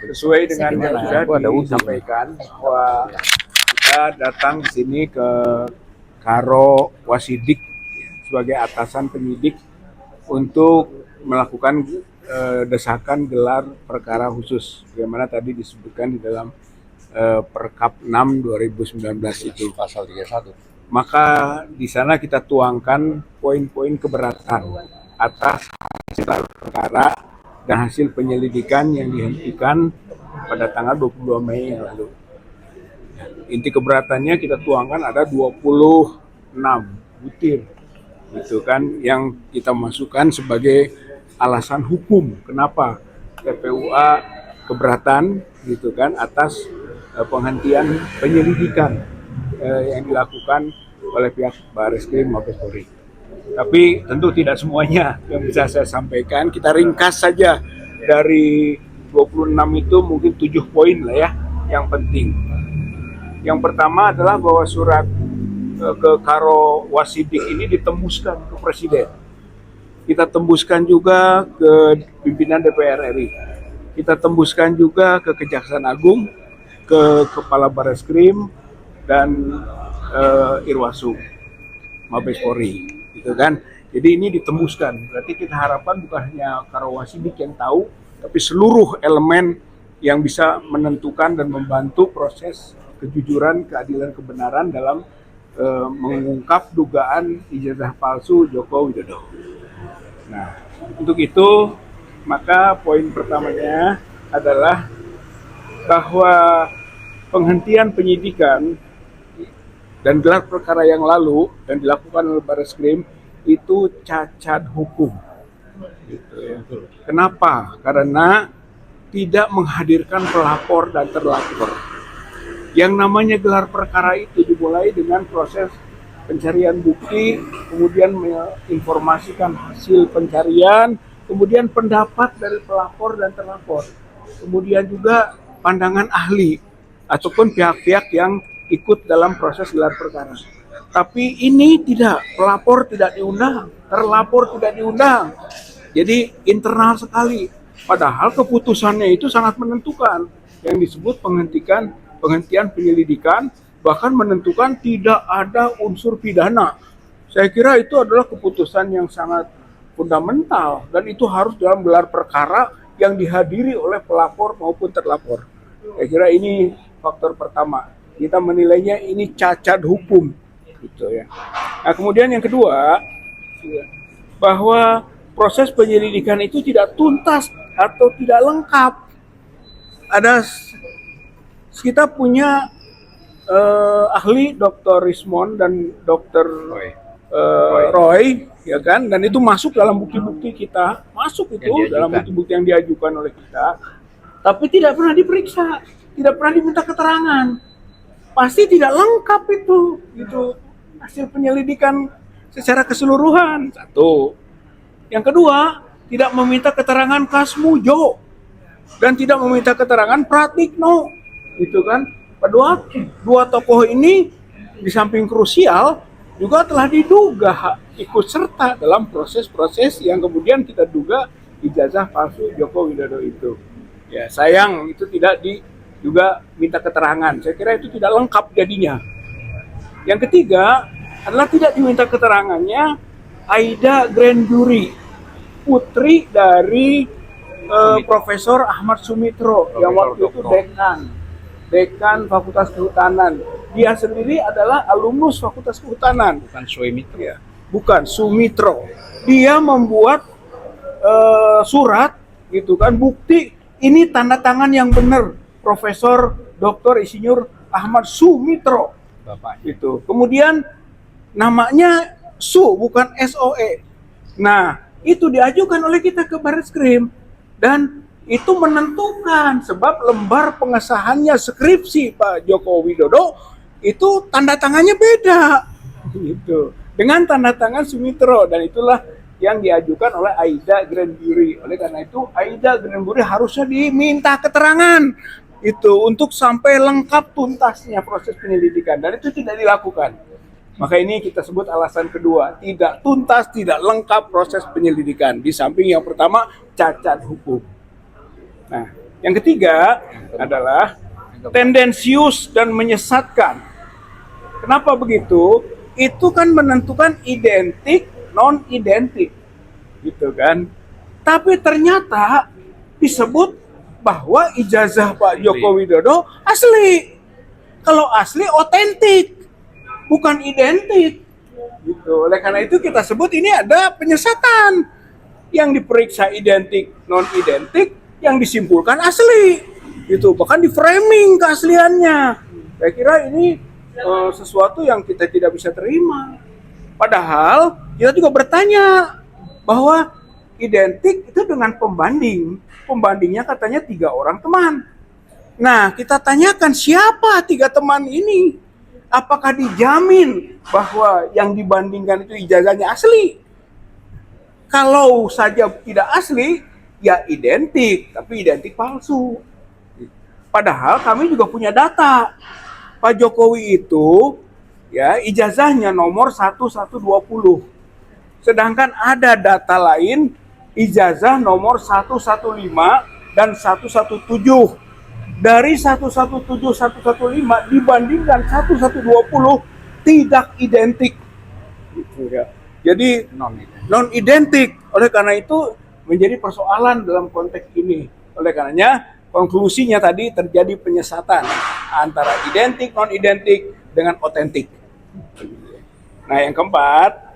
Sesuai dengan yang sudah disampaikan bahwa kita datang di sini ke Karo Wasidik sebagai atasan penyidik untuk melakukan desakan gelar perkara khusus, bagaimana tadi disebutkan di dalam Perkap 6 2019 itu pasal 31. Maka di sana kita tuangkan poin-poin keberatan atas hasil perkara dan hasil penyelidikan yang dihentikan pada tanggal 22 Mei yang lalu. Inti keberatannya kita tuangkan ada 26 butir, gitu kan, yang kita masukkan sebagai alasan hukum kenapa TPUA keberatan, gitu kan, atas penghentian penyelidikan yang dilakukan oleh pihak Barreskrim Mabes Polri. Tapi tentu tidak semuanya yang bisa saya sampaikan. Kita ringkas saja dari 26 itu mungkin 7 poin lah ya yang penting. Yang pertama adalah bahwa surat ke Karo Wasidik ini ditembuskan ke Presiden. Kita tembuskan juga ke pimpinan DPR RI. Kita tembuskan juga ke Kejaksaan Agung, ke Kepala Barreskrim, dan Irwasum Mabes Polri, gitu kan. Jadi ini ditembuskan. Berarti kita harapkan bukan hanya Karo Wasidik yang tahu, tapi seluruh elemen yang bisa menentukan dan membantu proses kejujuran, keadilan, kebenaran dalam mengungkap dugaan ijazah palsu Joko Widodo. Nah, untuk itu maka poin pertamanya adalah bahwa penghentian penyidikan dan gelar perkara yang lalu dan dilakukan oleh Barreskrim itu cacat hukum. Gitu ya. Kenapa? Karena tidak menghadirkan pelapor dan terlapor. Yang namanya gelar perkara itu dimulai dengan proses pencarian bukti, kemudian menginformasikan hasil pencarian, kemudian pendapat dari pelapor dan terlapor, kemudian juga pandangan ahli ataupun pihak-pihak yang ikut dalam proses gelar perkara. Tapi ini tidak, pelapor tidak diundang, terlapor tidak diundang. Jadi internal sekali. Padahal keputusannya itu sangat menentukan, yang disebut penghentian penyelidikan, bahkan menentukan tidak ada unsur pidana. Saya kira itu adalah keputusan yang sangat fundamental dan itu harus dalam gelar perkara yang dihadiri oleh pelapor maupun terlapor. Saya kira ini faktor pertama. Kita menilainya ini cacat hukum, gitu ya. Nah, kemudian yang kedua, bahwa proses penyelidikan itu tidak tuntas atau tidak lengkap. Kita punya ahli Dr. Rismond dan Dr. Roy, ya kan, dan itu masuk dalam bukti-bukti kita, masuk itu dalam bukti-bukti yang diajukan oleh kita, tapi tidak pernah diperiksa, tidak pernah diminta keterangan. Pasti tidak lengkap itu hasil penyelidikan secara keseluruhan. Satu. Yang kedua, tidak meminta keterangan Kasmujo dan tidak meminta keterangan Pratikno, gitu kan. Dua tokoh ini di samping krusial juga telah diduga ikut serta dalam proses-proses yang kemudian kita duga ijazah palsu Joko Widodo itu. Ya, sayang itu tidak juga minta keterangan. Saya kira itu tidak lengkap jadinya. Yang ketiga adalah tidak diminta keterangannya Aida Grand Jury, putri dari Profesor Ahmad Sumitro yang waktu itu dekan Fakultas Kehutanan. Dia sendiri adalah alumnus Fakultas Kehutanan. Bukan Sumitro. Ya, bukan Sumitro. Dia membuat surat, gitu kan, bukti ini tanda tangan yang benar. Profesor Dr. Insinyur Ahmad Sumitro, Bapak itu. Kemudian namanya bukan SOE. Nah, itu diajukan oleh kita ke Barreskrim dan itu menentukan sebab lembar pengesahannya skripsi Pak Joko Widodo itu tanda tangannya beda, gitu, dengan tanda tangan Sumitro, dan itulah yang diajukan oleh Aida Grand Jury. Oleh karena itu Aida Grand Jury harusnya diminta keterangan itu untuk sampai lengkap tuntasnya proses penyelidikan, dan itu tidak dilakukan. Maka ini kita sebut alasan kedua, tidak tuntas, tidak lengkap proses penyelidikan. Di samping yang pertama, cacat hukum. Nah, Yang ketiga adalah tendensius dan menyesatkan. Kenapa begitu? Itu kan menentukan identik, non-identik, gitu kan. Tapi ternyata disebut bahwa ijazah Pak Joko Widodo asli. Kalau asli otentik, bukan identik. Gitu. Oleh karena itu kita sebut ini ada penyesatan. Yang diperiksa identik, non-identik, yang disimpulkan asli. Gitu. Bahkan di framing keasliannya. Saya kira ini sesuatu yang kita tidak bisa terima. Padahal kita juga bertanya bahwa identik itu dengan pembanding. Pembandingnya katanya 3 orang teman. Nah, kita tanyakan siapa 3 teman ini? Apakah dijamin bahwa yang dibandingkan itu ijazahnya asli? Kalau saja tidak asli, ya identik, tapi identik palsu. Padahal kami juga punya data. Pak Jokowi itu ya ijazahnya nomor 1120. Sedangkan ada data lain ijazah nomor 115 dan 117. Dari 117, 115 dibandingkan 1120 tidak identik. Gitu ya. Jadi non-identik. Oleh karena itu menjadi persoalan dalam konteks ini. Oleh karenanya konklusinya tadi terjadi penyesatan antara identik, non-identik dengan otentik. Nah, yang keempat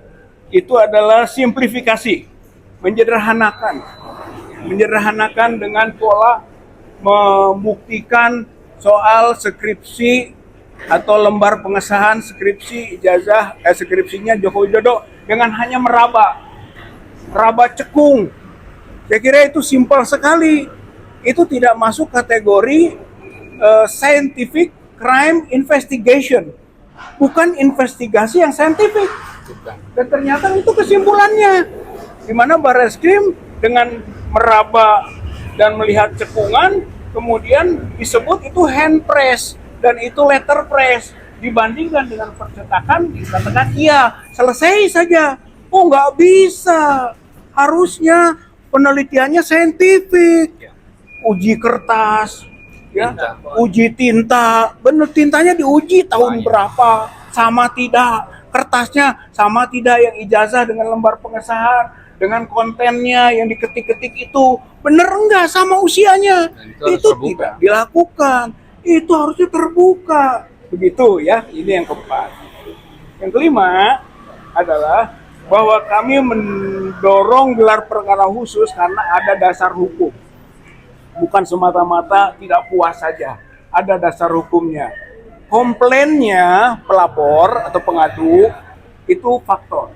itu adalah simplifikasi, menyederhanakan dengan pola membuktikan soal skripsi atau lembar pengesahan skripsi ijazah skripsinya Joko Widodo dengan hanya meraba cekung. Saya kira itu simpel sekali. Itu tidak masuk kategori scientific crime investigation, bukan investigasi yang saintifik. Dan ternyata itu kesimpulannya, di mana Barreskrim dengan meraba dan melihat cekungan, kemudian disebut itu hand press dan itu letter press. Dibandingkan dengan percetakan, dikatakan iya, selesai saja. Oh, nggak bisa. Harusnya penelitiannya saintifik. Uji kertas, ya, uji tinta. Bener, tintanya diuji tahun berapa, sama tidak, kertasnya sama tidak yang ijazah dengan lembar pengesahan, dengan kontennya yang diketik-ketik itu bener enggak sama usianya. Itu tidak dilakukan. Itu harusnya terbuka. Begitu ya. Ini yang keempat. Yang kelima adalah bahwa kami mendorong gelar perkara khusus karena ada dasar hukum. Bukan semata-mata tidak puas saja. Ada dasar hukumnya. Komplainnya pelapor atau pengadu itu faktor.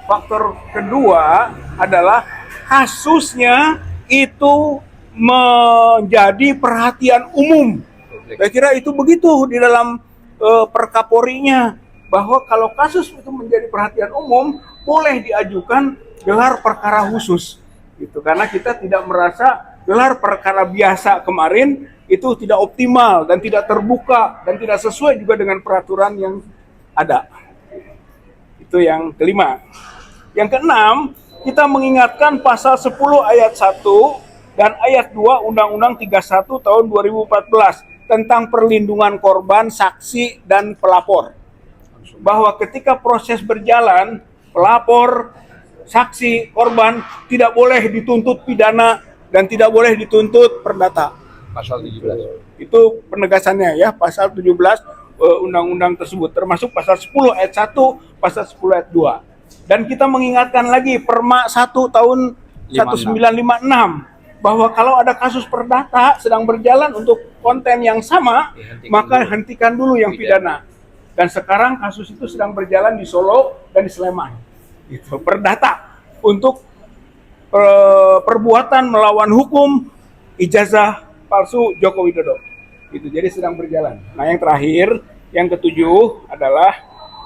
Faktor kedua adalah kasusnya itu menjadi perhatian umum. Saya kira itu begitu di dalam perkaporinya, bahwa kalau kasus itu menjadi perhatian umum boleh diajukan gelar perkara khusus. Gitu. Karena kita tidak merasa gelar perkara biasa kemarin itu tidak optimal dan tidak terbuka dan tidak sesuai juga dengan peraturan yang ada. Itu yang kelima. Yang keenam, kita mengingatkan pasal 10 ayat 1 dan ayat 2 Undang-Undang 31 tahun 2014 tentang perlindungan korban, saksi, dan pelapor. Bahwa ketika proses berjalan, pelapor, saksi, korban tidak boleh dituntut pidana dan tidak boleh dituntut perdata. Pasal 17. Itu penegasannya ya, pasal 17 undang-undang tersebut, termasuk pasal 10 ayat 1, pasal 10 ayat 2. Dan kita mengingatkan lagi Perma 1 tahun 1956 bahwa kalau ada kasus perdata sedang berjalan untuk konten yang sama, maka hentikan dulu yang pidana. Dan sekarang kasus itu sedang berjalan di Solo dan di Sleman. Itu perdata untuk perbuatan melawan hukum ijazah palsu Joko Widodo. Itu jadi sedang berjalan. Nah, yang terakhir, yang ketujuh adalah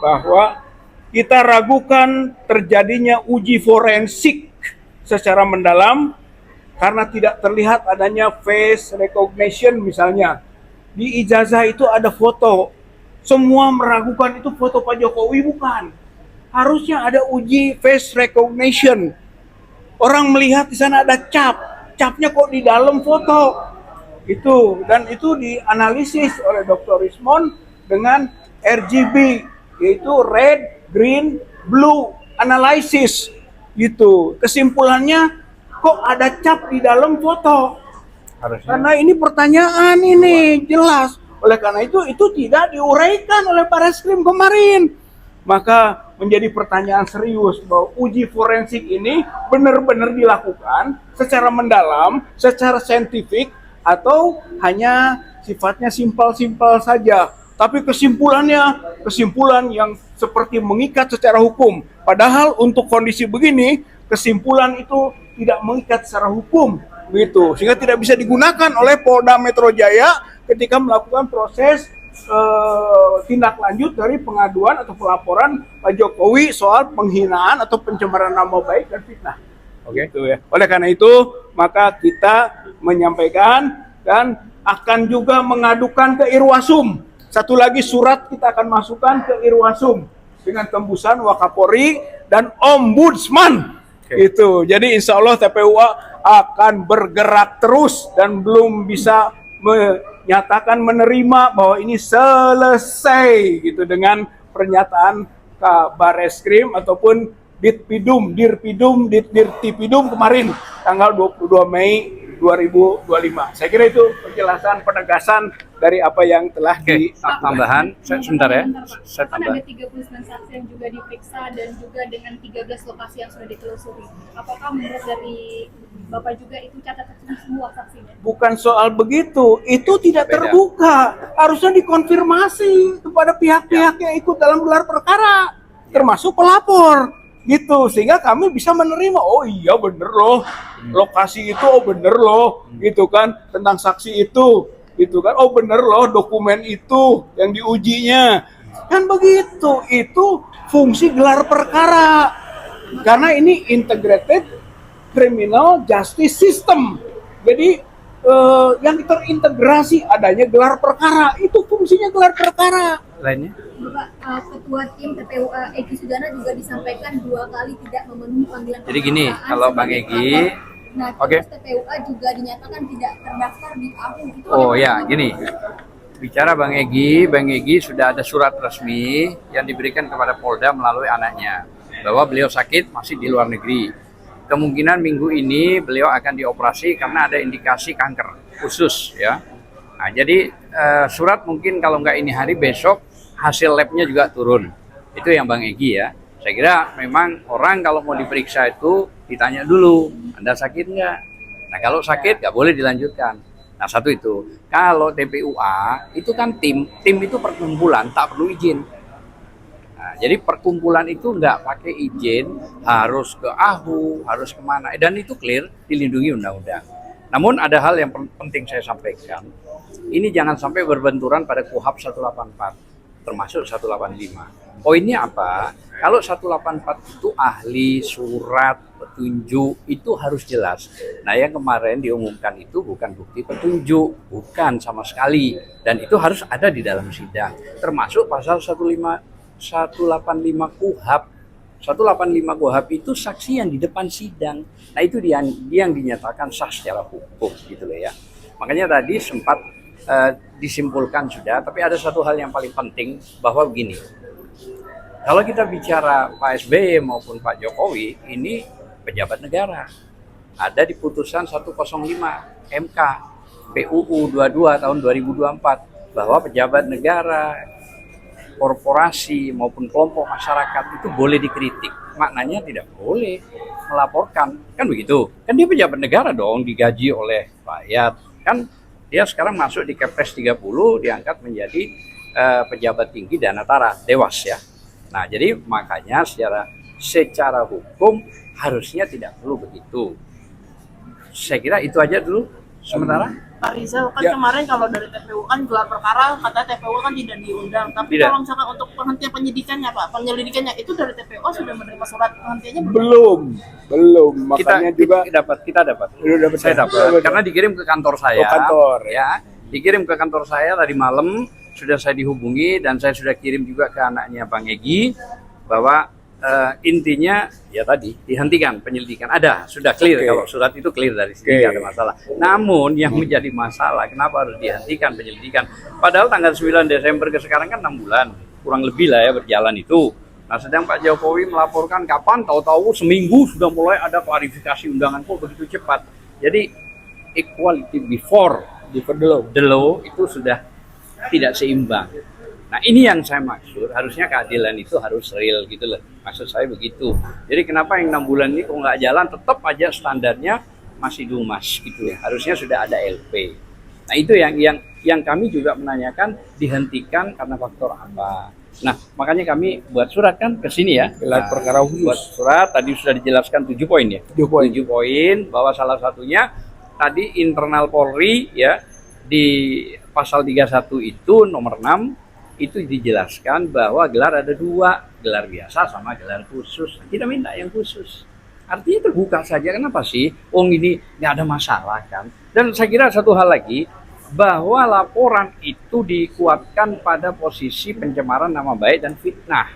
bahwa kita ragukan terjadinya uji forensik secara mendalam karena tidak terlihat adanya face recognition misalnya. Di ijazah itu ada foto. Semua meragukan itu foto Pak Jokowi, bukan. Harusnya ada uji face recognition. Orang melihat di sana ada cap. Capnya kok di dalam foto. Itu, dan itu dianalisis oleh Dr. Rismond dengan RGB, yaitu red, green, blue analysis. Gitu. Kesimpulannya, kok ada cap di dalam foto? Harusnya. Karena ini pertanyaan ini jelas. Oleh karena itu tidak diuraikan oleh Barreskrim kemarin. Maka menjadi pertanyaan serius bahwa uji forensik ini benar-benar dilakukan secara mendalam, secara saintifik, atau hanya sifatnya simpel-simpel saja. Tapi kesimpulan yang seperti mengikat secara hukum. Padahal untuk kondisi begini, kesimpulan itu tidak mengikat secara hukum, begitu. Sehingga tidak bisa digunakan oleh Polda Metro Jaya ketika melakukan proses tindak lanjut dari pengaduan atau pelaporan Pak Jokowi soal penghinaan atau pencemaran nama baik dan fitnah. Oke, itu ya. Oleh karena itu, maka kita menyampaikan dan akan juga mengadukan ke Irwasum. Satu lagi surat kita akan masukkan ke Irwasum dengan tembusan Wakapolri dan Ombudsman. Itu. Jadi insya Allah TPUA akan bergerak terus dan belum bisa menyatakan menerima bahwa ini selesai gitu dengan pernyataan Barreskrim ataupun Dirtipidum kemarin tanggal 22 Mei 2025. Saya kira itu penjelasan penegasan dari apa yang telah tambahan. Sebentar ya. Saya tambah. Ada 39 saksi yang juga diperiksa dan juga dengan 13 lokasi yang sudah ditelusuri. Apakah menurut dari Bapak juga itu catatan semua saksinya? Bukan soal begitu, itu tidak terbuka. Harusnya dikonfirmasi kepada pihak-pihak yang ikut dalam gelar perkara, termasuk pelapor. Gitu, sehingga kami bisa menerima, oh iya bener loh, lokasi itu oh bener loh, gitu kan, tentang saksi itu, gitu kan, oh bener loh dokumen itu yang diujinya, kan begitu. Itu fungsi gelar perkara, karena ini integrated criminal justice system. Jadi yang terintegrasi adanya gelar perkara, itu fungsinya gelar perkara. Lainnya? Bapak, Ketua Tim TPUA Egy Sujana juga disampaikan 2 kali tidak memenuhi panggilan. Jadi gini, kalau Bang Egy, terus TPUA juga dinyatakan tidak terdaftar di AHU. Oh ya, gini. Bicara Bang Egy sudah ada surat resmi yang diberikan kepada Polda melalui anaknya bahwa beliau sakit masih di luar negeri. Kemungkinan minggu ini beliau akan dioperasi karena ada indikasi kanker usus ya. Nah, jadi surat mungkin kalau nggak ini hari besok hasil labnya juga turun. Itu yang Bang Egy ya. Saya kira memang orang kalau mau diperiksa itu ditanya dulu, Anda sakit nggak? Nah kalau sakit nggak boleh dilanjutkan. Nah satu itu. Kalau TPUA itu kan tim itu perkumpulan, tak perlu izin. Nah, jadi perkumpulan itu nggak pakai izin, harus ke AHU, harus kemana. Dan itu clear, dilindungi undang-undang. Namun ada hal yang penting saya sampaikan. Ini jangan sampai berbenturan pada KUHP 184. Termasuk 185. Poinnya apa? Kalau 184 itu ahli, surat, petunjuk, itu harus jelas. Nah yang kemarin diumumkan itu bukan bukti petunjuk, bukan sama sekali. Dan itu harus ada di dalam sidang. Termasuk pasal 185 KUHP. 185 KUHP itu saksi yang di depan sidang. Nah itu dia yang dinyatakan sah secara hukum gitu loh ya. Makanya tadi sempat disimpulkan sudah, tapi ada satu hal yang paling penting bahwa begini, kalau kita bicara Pak SBY maupun Pak Jokowi, ini pejabat negara. Ada di putusan 105 MK PUU 22 tahun 2024 bahwa pejabat negara, korporasi maupun kelompok masyarakat itu boleh dikritik. Maknanya tidak boleh melaporkan, kan begitu? Kan dia pejabat negara dong, digaji oleh rakyat, kan? Dia sekarang masuk di Kepres 30, diangkat menjadi pejabat tinggi Danatara, Dewas ya. Nah, jadi makanya secara hukum harusnya tidak perlu begitu. Saya kira itu aja dulu sementara. Pak Rizal, kan kemarin kalau dari TPU kan gelar perkara, katanya TPU kan tidak diundang. Tapi tidak. Kalau misalkan untuk penghentian penyidikannya Pak, penyelidikannya itu dari TPU sudah menerima surat penghentiannya belum? Makanya kita dapat. Saya dapat karena dikirim ke kantor saya. Ya, dikirim ke kantor saya tadi malam, sudah saya dihubungi dan saya sudah kirim juga ke anaknya Bang Egy bahwa intinya ya tadi dihentikan penyelidikan. Ada, sudah clear. Oke. Kalau surat itu clear dari sini, Oke. nggak ada masalah. Namun yang menjadi masalah, kenapa harus dihentikan penyelidikan? Padahal tanggal 9 Desember ke sekarang kan 6 bulan, kurang lebih lah ya berjalan itu. Nah, sedang Pak Jokowi melaporkan kapan, tahu-tahu seminggu sudah mulai ada klarifikasi undangan, kok begitu cepat. Jadi equality before the law itu sudah tidak seimbang. Nah, ini yang saya maksud, harusnya keadilan itu harus real gitu loh. Maksud saya begitu. Jadi kenapa yang 6 bulan ini kok nggak jalan, tetap aja standarnya masih dumas gitu ya. Harusnya sudah ada LP. Nah, itu yang kami juga menanyakan, dihentikan karena faktor apa. Nah, makanya kami buat surat kan ke sini ya. Gelar perkara khusus. Buat surat, tadi sudah dijelaskan 7 poin ya. 7 poin. 7 poin, bahwa salah satunya tadi internal Polri ya, di pasal 31 itu nomor 6 itu dijelaskan bahwa gelar ada 2, gelar biasa sama gelar khusus. Kita minta yang khusus. Artinya terbuka saja, kenapa sih? Ini nggak ada masalah kan. Dan saya kira satu hal lagi, bahwa laporan itu dikuatkan pada posisi pencemaran nama baik dan fitnah.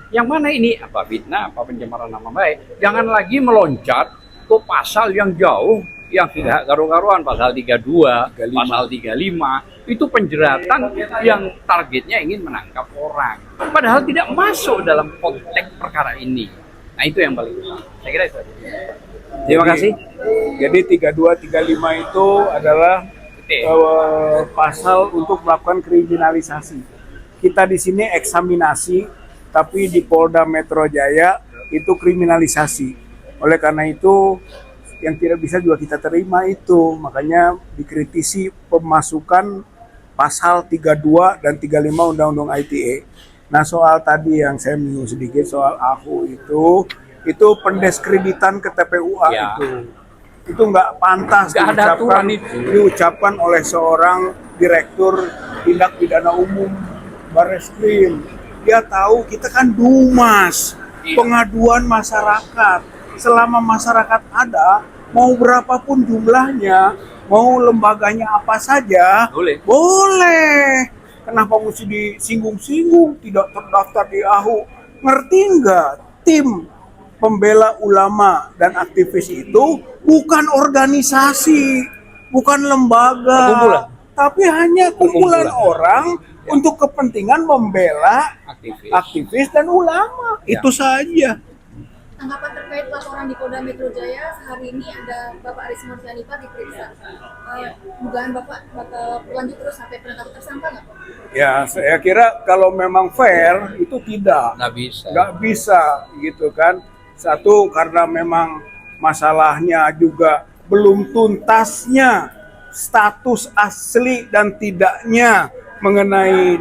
Yang mana ini? Apa fitnah, apa pencemaran nama baik? Jangan lagi meloncat ke pasal yang jauh, yang tidak karu-karuan, pasal 32, 35. pasal 35. Itu penjeratan yang targetnya ingin menangkap orang. Padahal tidak masuk dalam konteks perkara ini. Nah, itu yang paling utama. Saya kira itu aja. Terima kasih. Jadi 32, 35 itu adalah pasal untuk melakukan kriminalisasi. Kita di sini eksaminasi, tapi di Polda Metro Jaya itu kriminalisasi. Oleh karena itu, yang tidak bisa juga kita terima itu. Makanya dikritisi pemasukan pasal 32 dan 35 Undang-Undang ITE. Nah, soal tadi yang saya menyinggung sedikit soal AHU itu pendeskreditan ke TPUA Ya. Itu nggak pantas Nggak ada aturan itu. diucapkan oleh seorang direktur tindak pidana umum Barreskrim. Dia tahu kita kan dumas, pengaduan masyarakat. Selama masyarakat ada, mau berapapun jumlahnya, mau lembaganya apa saja, boleh. Kenapa mesti disinggung-singgung, tidak terdaftar di AHU? Ngerti nggak? Tim pembela ulama dan aktivis itu bukan organisasi, bukan lembaga, Kumpulan. tapi hanya kumpulan Kumpulan. orang untuk kepentingan membela aktivis dan ulama. Ya. Itu saja. Tanggapan terkait laporan di Polda Metro Jaya, hari ini ada Bapak Aris Marsianipar diperiksa. Dugaan Bapak bakal berlanjut terus sampai penetapan tersangka nggak, Pak? Ya, saya kira kalau memang fair itu tidak. Nggak bisa gitu kan. Satu, karena memang masalahnya juga belum tuntasnya status asli dan tidaknya mengenai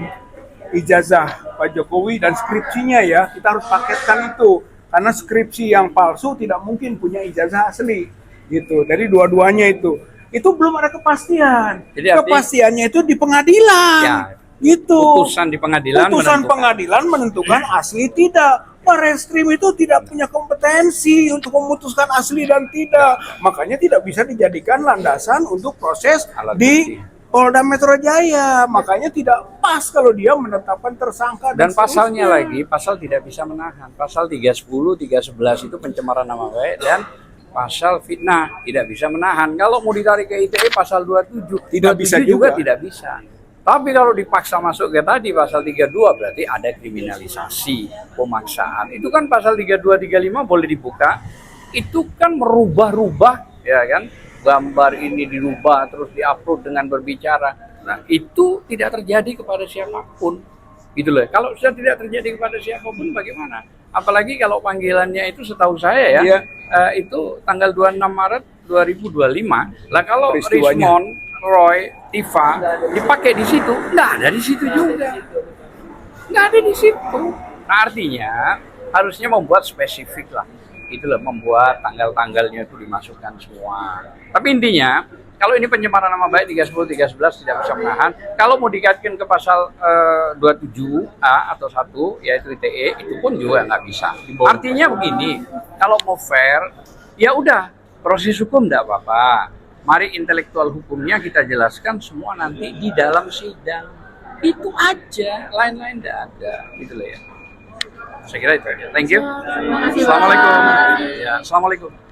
ijazah Pak Jokowi dan skripsinya ya. Kita harus paketkan itu. Karena skripsi yang palsu tidak mungkin punya ijazah asli. Gitu. Dari dua-duanya itu belum ada kepastian. Jadi Kepastiannya itu di pengadilan. Ya. Gitu. Putusan di pengadilan Pengadilan menentukan asli tidak. Barreskrim itu tidak punya kompetensi untuk memutuskan asli dan tidak. Makanya tidak bisa dijadikan landasan untuk proses Alat di Polda Metro Jaya. Makanya tidak pas kalau dia menetapkan tersangka Dan pasalnya seterusnya. lagi, pasal tidak bisa menahan. Pasal 310, 311 itu pencemaran nama baik, dan pasal fitnah tidak bisa menahan. Kalau mau ditarik ke ITE pasal 27, Tidak bisa juga. tidak bisa. Tapi kalau dipaksa masuk ke tadi pasal 32 berarti ada kriminalisasi, pemaksaan. Itu kan pasal 32, 35 boleh dibuka. Itu kan merubah-rubah, ya kan? Gambar ini dirubah terus diupload dengan berbicara. Nah, itu tidak terjadi kepada siapapun. Gitu loh. Kalau sudah tidak terjadi kepada siapapun bagaimana? Apalagi kalau panggilannya itu setahu saya ya, Iya. itu tanggal 26 Maret 2025. Lah kalau Peristiwanya. Rismond, Roy, Tifa dipakai di situ, nggak ada di situ juga. Nggak ada di situ. Nah, artinya harusnya membuat spesifik lah. Itu loh, membuat tanggal-tanggalnya itu dimasukkan semua. Tapi intinya, kalau ini pencemaran nama baik 310, 311 tidak bisa menahan. Kalau mau dikaitkan ke pasal 27A atau 1, yaitu ITE, itu pun juga nggak bisa. Artinya begini, kalau mau fair, ya udah, proses hukum nggak apa-apa. Mari intelektual hukumnya kita jelaskan semua nanti di dalam sidang. Itu aja, lain-lain nggak ada. Gitu loh ya. Saya kira itu. Thank you. Terima kasih, Pak. Assalamualaikum. Ya, assalamualaikum.